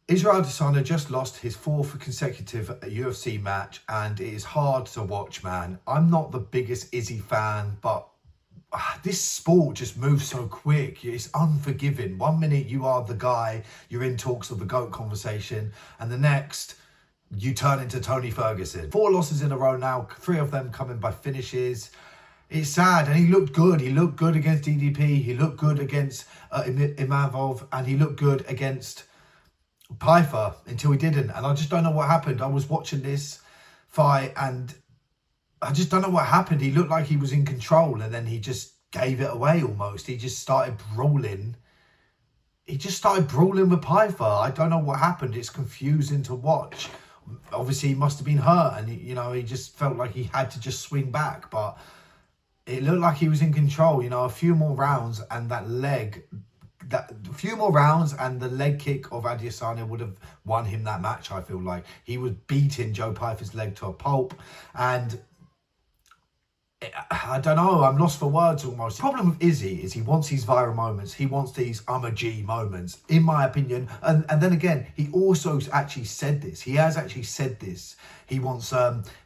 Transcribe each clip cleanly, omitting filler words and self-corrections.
Israel Adesanya just lost his 4th consecutive UFC match, and it is hard to watch, man. I'm not the biggest Izzy fan, but this sport just moves so quick. It's unforgiving. 1 minute you are the guy, you're in talks of the GOAT conversation, and the next you turn into Tony Ferguson. 4 losses in a row now, 3 of them coming by finishes. It's sad, and he looked good. He looked good against DDP. He looked good against Imavov, and he looked good against Pyfer until he didn't. And I just don't know what happened. I was watching this fight, and I just don't know what happened. He looked like he was in control, and then he just gave it away almost. He just started brawling. He just started brawling with Pyfer. I don't know what happened. It's confusing to watch. Obviously, he must have been hurt, and you know, he just felt like he had to just swing back. But it looked like he was in control. You know, a few more rounds, and the leg kick of Adesanya would have won him that match. I feel like he was beating Joe Pyfer's leg to a pulp, and I don't know, I'm lost for words almost. The problem with Izzy is he wants these viral moments. He wants these I'm a G moments, in my opinion. And then again, he also actually said this. He has actually said this. He wants,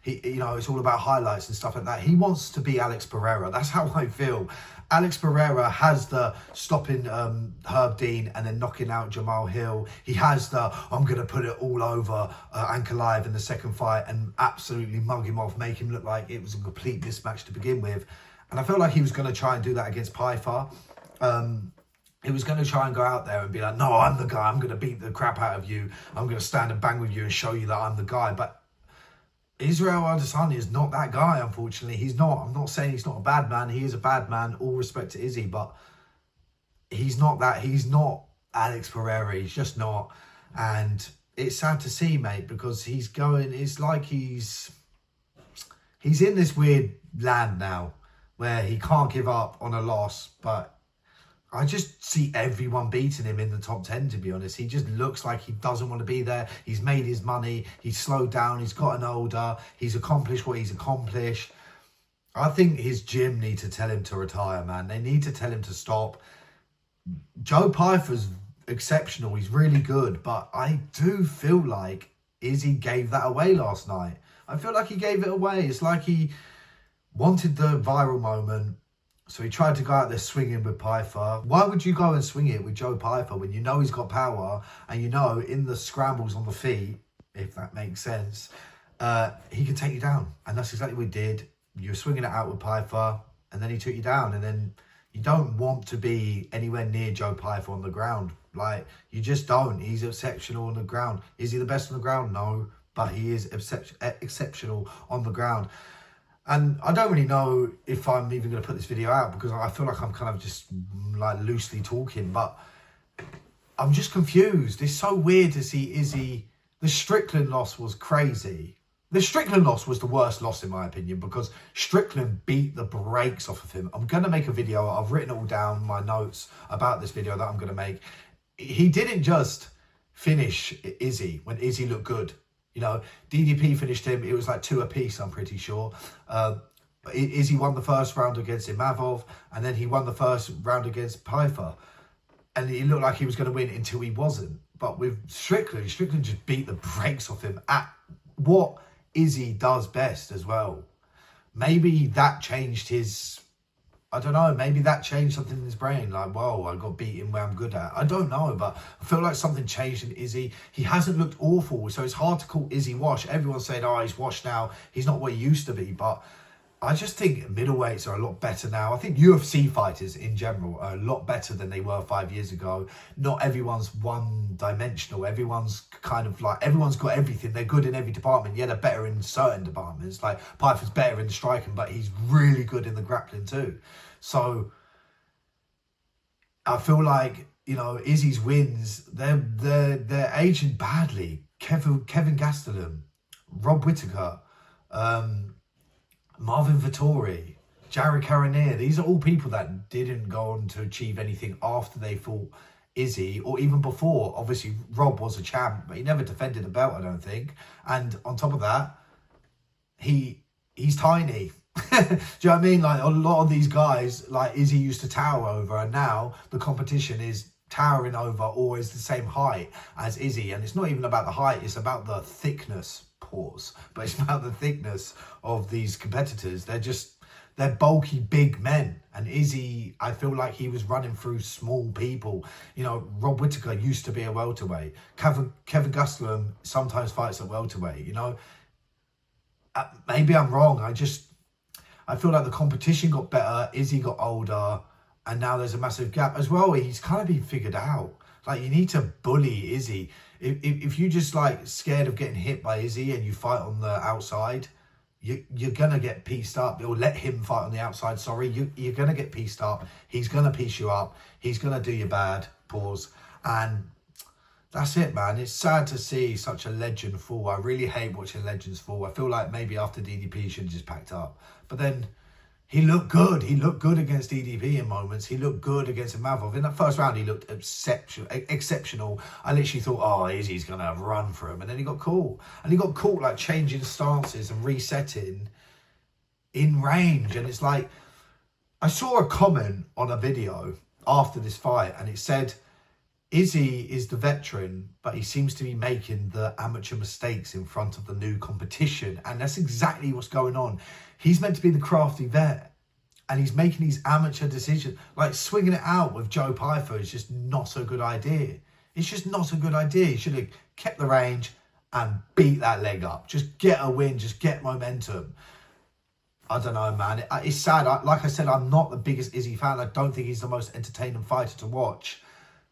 you know, it's all about highlights and stuff like that. He wants to be Alex Pereira. That's how I feel. Alex Pereira has the stopping Herb Dean and then knocking out Jamal Hill. He has the I'm going to put it all over Ankalaev in the second fight and absolutely mug him off, make him look like it was a complete mismatch to begin with. And I felt like he was going to try and do that against Pyfer. He was going to try and go out there and be like, no, I'm the guy. I'm going to beat the crap out of you. I'm going to stand and bang with you and show you that I'm the guy. But Israel Adesanya is not that guy, unfortunately. He's not. I'm not saying he's not a bad man. He is a bad man, all respect to Izzy, but he's not that. He's not Alex Pereira. He's just not. And it's sad to see, mate, because he's going, it's like he's in this weird land now where he can't give up on a loss, but I just see everyone beating him in the top 10, to be honest. He just looks like he doesn't want to be there. He's made his money. He's slowed down. He's gotten older. He's accomplished what he's accomplished. I think his gym need to tell him to retire, man. They need to tell him to stop. Joe Pyfer's exceptional. He's really good. But I do feel like Izzy gave that away last night. I feel like he gave it away. It's like he wanted the viral moment. So he tried to go out there swinging with Pyfer. Why would you go and swing it with Joe Pyfer when you know he's got power and you know in the scrambles on the feet, if that makes sense, he can take you down? And that's exactly what he did. You were swinging it out with Pyfer and then he took you down. And then you don't want to be anywhere near Joe Pyfer on the ground. Like, you just don't. He's exceptional on the ground. Is he the best on the ground? No, but he is exceptional on the ground. And I don't really know if I'm even going to put this video out because I feel like I'm kind of just like loosely talking, but I'm just confused. It's so weird to see Izzy. The Strickland loss was crazy. The Strickland loss was the worst loss in my opinion because Strickland beat the brakes off of him. I'm going to make a video. I've written it all down, my notes about this video that I'm going to make. He didn't just finish Izzy when Izzy looked good. You know, DDP finished him. It was like 2 apiece, I'm pretty sure. Izzy won the first round against Imavov, and then he won the first round against Pyfer. And it looked like he was going to win until he wasn't. But with Strickland just beat the brakes off him at what Izzy does best as well. Maybe that changed his... I don't know, maybe that changed something in his brain. Like, whoa, I got beaten where I'm good at. I don't know, but I feel like something changed in Izzy. He hasn't looked awful, so it's hard to call Izzy washed. Everyone's saying, oh, he's washed now. He's not what he used to be, but I just think middleweights are a lot better now. I think UFC fighters in general are a lot better than they were 5 years ago. Not everyone's one-dimensional. Everyone's kind of like, everyone's got everything. They're good in every department. Yeah, they're better in certain departments. Like, Pyfer's better in striking, but he's really good in the grappling too. So I feel like, you know, Izzy's wins, they're aging badly. Kevin Gastelum, Rob Whittaker, Marvin Vettori, Jared Cannonier. These are all people that didn't go on to achieve anything after they fought Izzy or even before. Obviously, Rob was a champ, but he never defended a belt, I don't think. And on top of that, he's tiny. Do you know what I mean? Like, a lot of these guys, like Izzy used to tower over, and now the competition is towering over or is the same height as Izzy. And it's not even about the height, it's about the thickness, pause, but it's about the thickness of these competitors. They're bulky, big men. And Izzy, I feel like he was running through small people. You know, Rob Whittaker used to be a welterweight. Kevin Gastelum sometimes fights at welterweight, you know. Maybe I'm wrong. I feel like the competition got better. Izzy got older. And now there's a massive gap as well. He's kind of been figured out. Like, you need to bully Izzy. If you just like scared of getting hit by Izzy and you fight on the outside, you're going to get pieced up. Or let him fight on the outside, sorry. You're going to get pieced up. He's going to piece you up. He's going to do you bad, pause. And that's it, man. It's sad to see such a legend fall. I really hate watching legends fall. I feel like maybe after DDP he should have just packed up. But then he looked good. He looked good against DDP in moments. He looked good against Imavov. In that first round, he looked exceptional. I literally thought, oh, Izzy's going to run for him. And then he got caught. And he got caught like changing stances and resetting in range. And it's like, I saw a comment on a video after this fight and it said, Izzy is the veteran, but he seems to be making the amateur mistakes in front of the new competition. And that's exactly what's going on. He's meant to be the crafty vet, and he's making these amateur decisions. Like swinging it out with Joe Pyfer is just not a good idea. It's just not a good idea. He should have kept the range and beat that leg up. Just get a win, just get momentum. I don't know, man. It's sad. Like I said, I'm not the biggest Izzy fan. I don't think he's the most entertaining fighter to watch.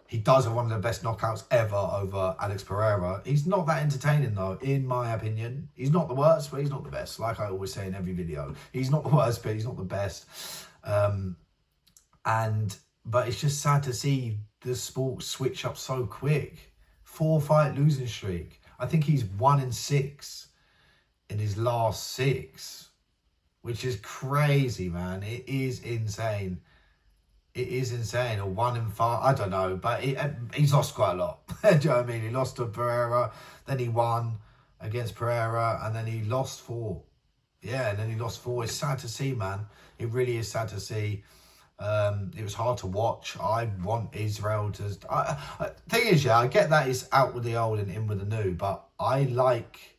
He does have one of the best knockouts ever over Alex Pereira. He's not that entertaining, though, in my opinion. He's not the worst, but he's not the best. Like I always say in every video. He's not the worst, but he's not the best. But it's just sad to see the sport switch up so quick. 4-fight losing streak. I think he's 1-6 in his last 6, which is crazy, man. It is insane. It is insane. Or 1-5, I don't know, but he's lost quite a lot. Do you know what I mean? He lost to Pereira, then he won against Pereira, and then he lost 4. Yeah, and then he lost 4. It's sad to see, man. It really is sad to see. It was hard to watch. I want Israel to... thing is, yeah, I get that it's out with the old and in with the new, but I like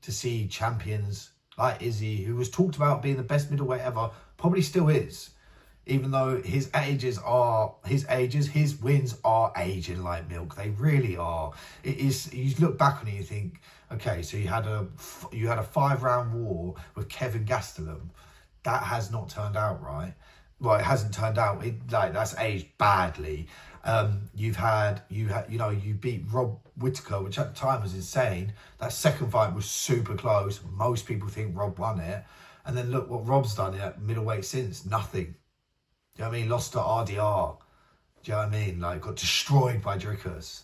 to see champions like Izzy, who was talked about being the best middleweight ever, probably still is. Even though his wins are aging like milk. They really are. It is. You look back on it, you think, okay, so you had a 5-round war with Kevin Gastelum. That has not turned out right. Well, it hasn't turned out. That's aged badly. You beat Rob Whittaker, which at the time was insane. That second fight was super close. Most people think Rob won it. And then look what Rob's done at middleweight since. Nothing. Do you know what I mean? Lost to RDR. Do you know what I mean? Like, got destroyed by Dricus.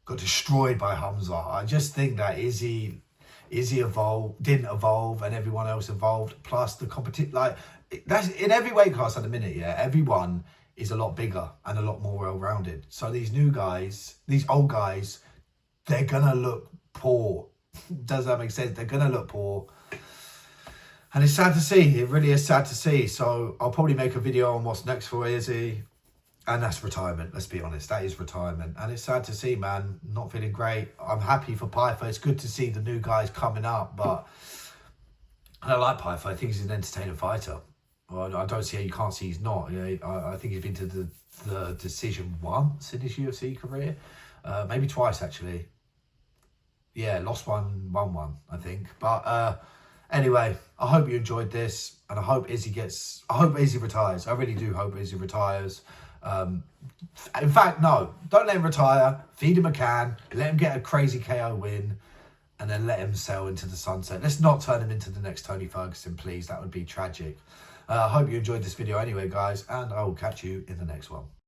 Got destroyed by Hamza. I just think that Izzy didn't evolve, and everyone else evolved. Plus the competition, like, that's in every weight class at the minute, yeah. Everyone is a lot bigger and a lot more well-rounded. So these new guys, these old guys, they're gonna look poor. Does that make sense? They're gonna look poor. And it's sad to see. It really is sad to see. So I'll probably make a video on what's next for Izzy. And that's retirement. Let's be honest. That is retirement. And it's sad to see, man. Not feeling great. I'm happy for Pyfer. It's good to see the new guys coming up. But I don't like Pyfer. I think he's an entertaining fighter. Well, I don't see how you can't see he's not. You know, I think he's been to the decision once in his UFC career. Maybe twice, actually. Yeah, lost one, won one, I think. But... anyway, I hope you enjoyed this, and I hope Izzy retires. I really do hope Izzy retires. In fact, no, don't let him retire. Feed him a can, let him get a crazy KO win, and then let him sail into the sunset. Let's not turn him into the next Tony Ferguson, please. That would be tragic. I hope you enjoyed this video anyway, guys, and I will catch you in the next one.